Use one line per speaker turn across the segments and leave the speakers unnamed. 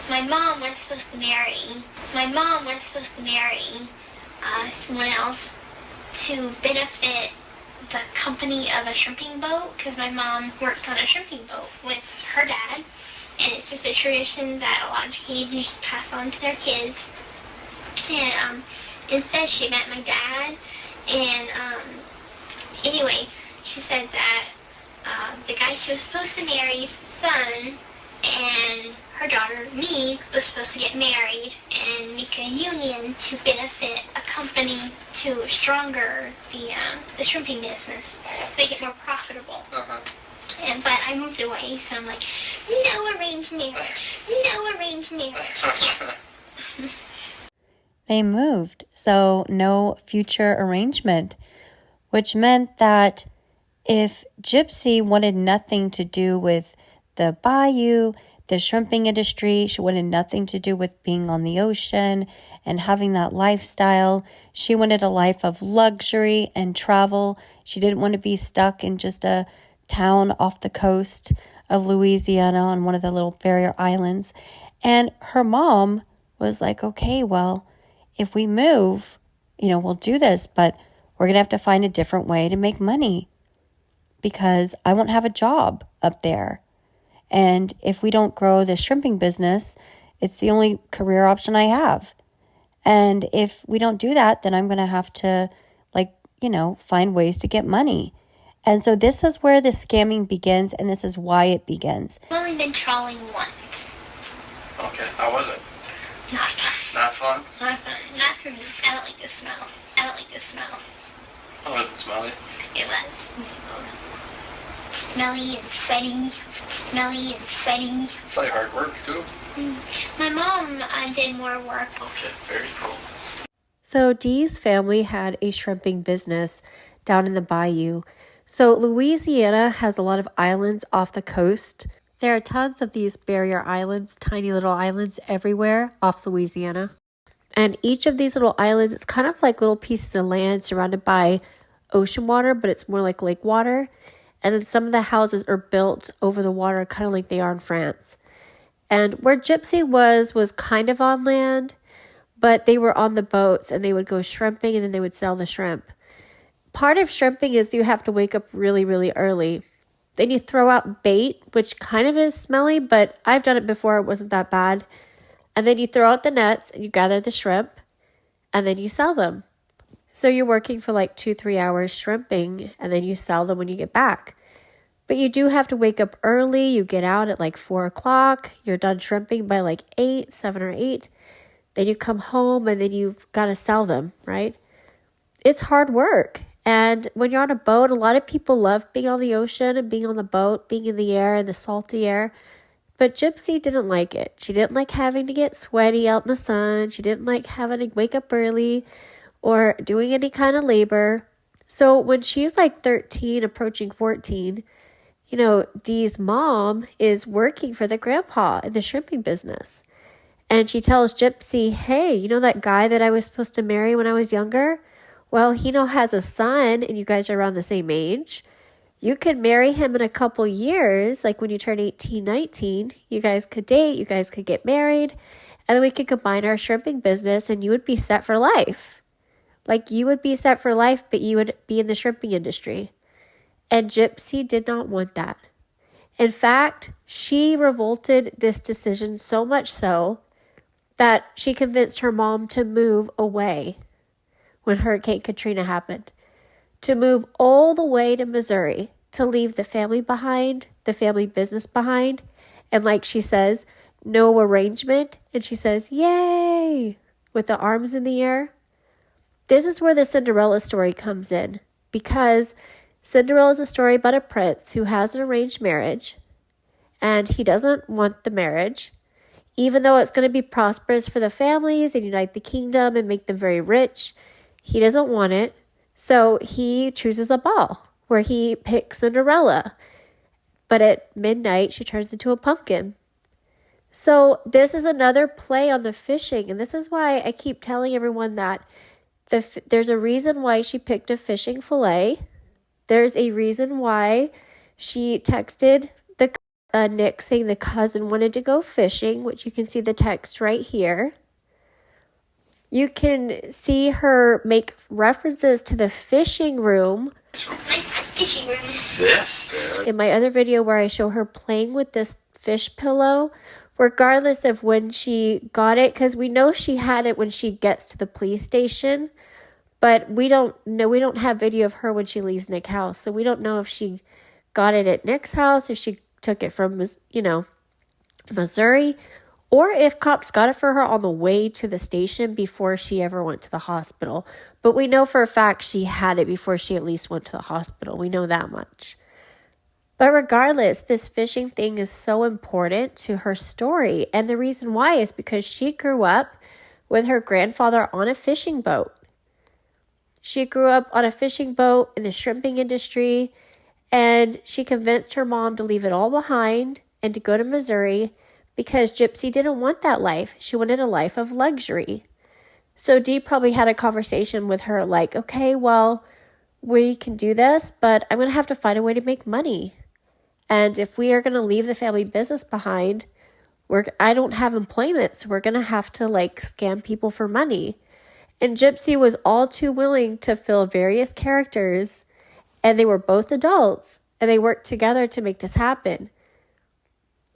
My mom was supposed to marry. My mom was supposed to marry someone else to benefit the company of a shrimping boat, because my mom worked on a shrimping boat with her dad, and it's just a tradition that a lot of Cajans pass on to their kids. And instead, she met my dad, and anyway, she said that the guy she was supposed to marry's son and her daughter, me, was supposed to get married and make a union to benefit a company to stronger the shrimping business, make it more profitable. But I moved away, so I'm like, no arranged marriage, no arranged marriage. Yes.
They moved, so no future arrangement, which meant that if Gypsy wanted nothing to do with the Bayou, the shrimping industry, she wanted nothing to do with being on the ocean and having that lifestyle. She wanted a life of luxury and travel. She didn't want to be stuck in just a town off the coast of Louisiana on one of the little barrier islands. And her mom was like, okay, well, if we move, we'll do this, but we're going to have to find a different way to make money because I won't have a job up there. And if we don't grow the shrimping business, it's the only career option I have. And if we don't do that, then I'm going to have to, find ways to get money. And so this is where the scamming begins, and this is why it begins.
I've only been trawling once.
Okay, how was it?
Not fun.
Not fun?
Not fun. Not for me. I don't like the smell. I don't like the smell.
Oh, was it smelly?
It was. Smelly and sweaty. Smelly and sweaty.
Probably hard work, too.
My mom did more work.
Okay, very cool.
So Dee's family had a shrimping business down in the Bayou. So Louisiana has a lot of islands off the coast. There are tons of these barrier islands, tiny little islands everywhere off Louisiana. And each of these little islands is kind of like little pieces of land surrounded by ocean water, but it's more like lake water. And then some of the houses are built over the water, kind of like they are in France. And where Gypsy was kind of on land, but they were on the boats and they would go shrimping and then they would sell the shrimp. Part of shrimping is you have to wake up really, really early. Then you throw out bait, which kind of is smelly, but I've done it before. It wasn't that bad. And then you throw out the nets and you gather the shrimp and then you sell them. So you're working for like 2-3 hours shrimping and then you sell them when you get back. But you do have to wake up early. You get out at like 4 o'clock. You're done shrimping by like 7 or 8. Then you come home and then you've got to sell them, right? It's hard work. And when you're on a boat, a lot of people love being on the ocean and being on the boat, being in the air and the salty air. But Gypsy didn't like it. She didn't like having to get sweaty out in the sun. She didn't like having to wake up early or doing any kind of labor. So when she's like 13, approaching 14, Dee's mom is working for the grandpa in the shrimping business. And she tells Gypsy, hey, that guy that I was supposed to marry when I was younger? Well, he now has a son and you guys are around the same age. You could marry him in a couple years, like when you turn 18, 19. You guys could date, you guys could get married, and then we could combine our shrimping business and you would be set for life. Like you would be set for life, but you would be in the shrimping industry. And Gypsy did not want that. In fact, she revolted this decision so much so that she convinced her mom to move away when Hurricane Katrina happened, to move all the way to Missouri, to leave the family behind, the family business behind. And like she says, no arrangement. And she says, yay, with the arms in the air. This is where the Cinderella story comes in, because Cinderella is a story about a prince who has an arranged marriage and he doesn't want the marriage, even though it's going to be prosperous for the families and unite the kingdom and make them very rich. He doesn't want it. So he chooses a ball where he picks Cinderella. But at midnight, she turns into a pumpkin. So this is another play on the fishing. And this is why I keep telling everyone that there's a reason why she picked a fishing fillet. There's a reason why she texted the Nick saying the cousin wanted to go fishing, which you can see the text right here. You can see her make references to the fishing room.
Nice fishing room.
This?
In my other video where I show her playing with this fish pillow, regardless of when she got it, because we know she had it when she gets to the police station, but we don't have video of her when she leaves Nick's house, so we don't know if she got it at Nick's house, if she took it from, Missouri, or if cops got it for her on the way to the station before she ever went to the hospital. But we know for a fact she had it before she at least went to the hospital. We know that much. But regardless, this fishing thing is so important to her story. And the reason why is because she grew up with her grandfather on a fishing boat. She grew up on a fishing boat in the shrimping industry, and she convinced her mom to leave it all behind and to go to Missouri because Gypsy didn't want that life. She wanted a life of luxury. So Dee probably had a conversation with her like, okay, well, we can do this, but I'm going to have to find a way to make money. And if we are going to leave the family business behind, I don't have employment, so we're going to have to scam people for money. And Gypsy was all too willing to fill various characters, and they were both adults, and they worked together to make this happen.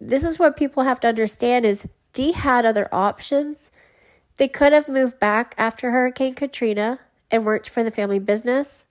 This is what people have to understand is Dee had other options. They could have moved back after Hurricane Katrina and worked for the family business.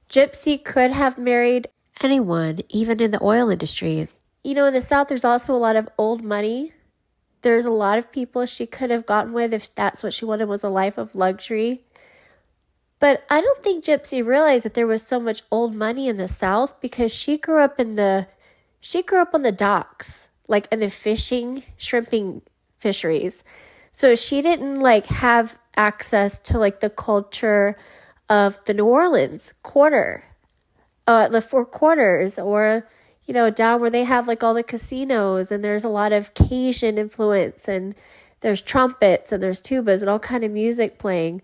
Gypsy could have married anyone, even in the oil industry. In the South, there's also a lot of old money. There's a lot of people she could have gotten with if that's what she wanted was a life of luxury. But I don't think Gypsy realized that there was so much old money in the South because she grew up on the docks, in the shrimping fisheries. So she didn't have access to the culture of the New Orleans quarter, the Four Quarters, or down where they have all the casinos, and there's a lot of Cajun influence, and there's trumpets and there's tubas and all kind of music playing.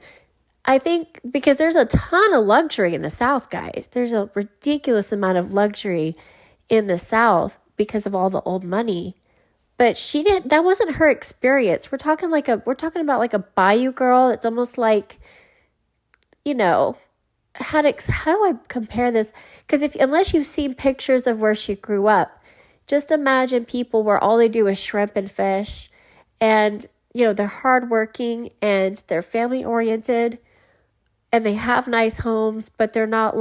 I think because there's a ton of luxury in the South, guys. There's a ridiculous amount of luxury in the South because of all the old money. But that wasn't her experience. We're talking about a Bayou girl. It's almost how do I compare this? Because unless you've seen pictures of where she grew up, just imagine people where all they do is shrimp and fish, and they're hardworking and they're family oriented, and they have nice homes, but they're not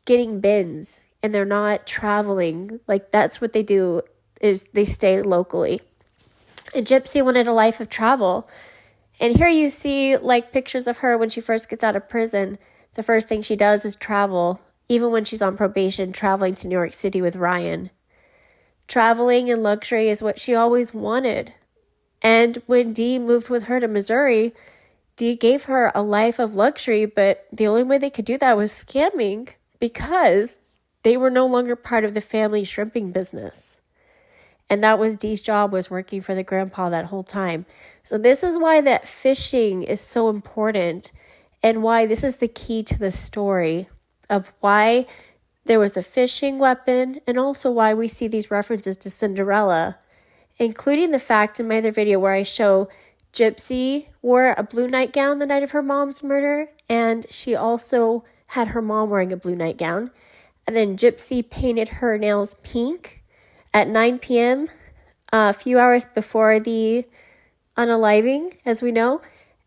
getting bins, and they're not traveling. That's what they do, is they stay locally. And Gypsy wanted a life of travel. And here you see pictures of her when she first gets out of prison. The first thing she does is travel, even when she's on probation, traveling to New York City with Ryan. Traveling and luxury is what she always wanted. And when Dee moved with her to Missouri, Dee gave her a life of luxury, but the only way they could do that was scamming because they were no longer part of the family shrimping business. And that was Dee's job, was working for the grandpa that whole time. So this is why that fishing is so important, and why this is the key to the story of why there was the fishing weapon, and also why we see these references to Cinderella, including the fact in my other video where I show Gypsy wore a blue nightgown the night of her mom's murder, and she also had her mom wearing a blue nightgown. And then Gypsy painted her nails pink at 9 p.m., a few hours before the unaliving, as we know.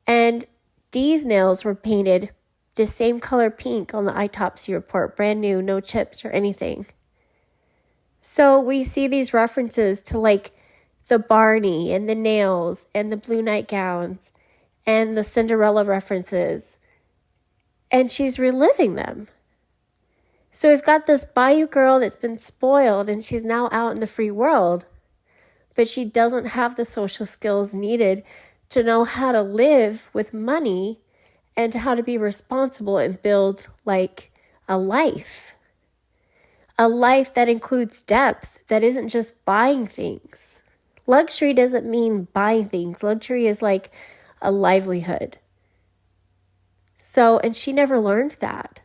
And Dee's nails were painted the same color pink on the autopsy report, brand new, no chips or anything. So we see these references to the Barney and the nails and the blue nightgowns and the Cinderella references. And she's reliving them. So we've got this Bayou girl that's been spoiled, and she's now out in the free world, but she doesn't have the social skills needed to know how to live with money and how to be responsible and build a life that includes depth, that isn't just buying things. Luxury doesn't mean buying things. Luxury is a livelihood. So, and she never learned that.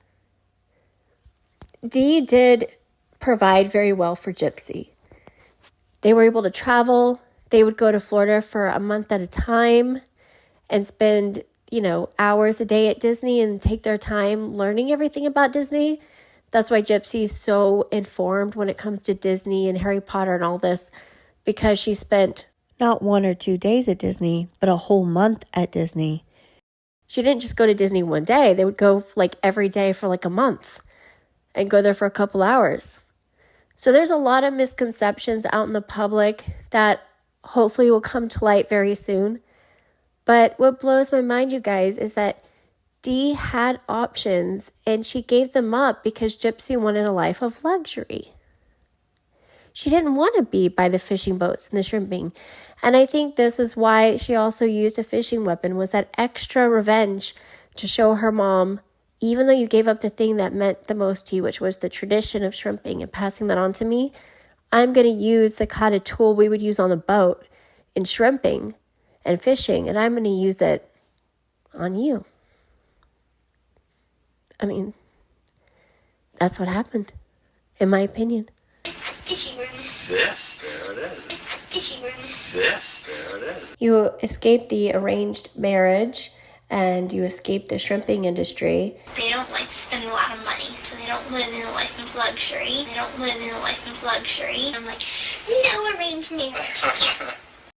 Dee did provide very well for Gypsy. They were able to travel. They would go to Florida for a month at a time and spend, hours a day at Disney and take their time learning everything about Disney. That's why Gypsy is so informed when it comes to Disney and Harry Potter and all this, because she spent not 1 or 2 days at Disney, but a whole month at Disney. She didn't just go to Disney one day. They would go every day for a month and go there for a couple hours. So there's a lot of misconceptions out in the public that hopefully will come to light very soon. But what blows my mind, you guys, is that Dee had options and she gave them up because Gypsy wanted a life of luxury. She didn't want to be by the fishing boats and the shrimping. And I think this is why she also used a fishing weapon, was that extra revenge to show her mom, even though you gave up the thing that meant the most to you, which was the tradition of shrimping and passing that on to me, I'm going to use the kind of tool we would use on the boat in shrimping and fishing, and I'm going to use it on you. I mean, that's what happened, in my opinion.
Fishing room.
This, there it is.
Fishing room.
This, there it is.
You escaped the arranged marriage and you escaped the shrimping industry.
They don't like to spend a lot of money, so they don't live in a life of luxury. I'm like, no arranged marriage.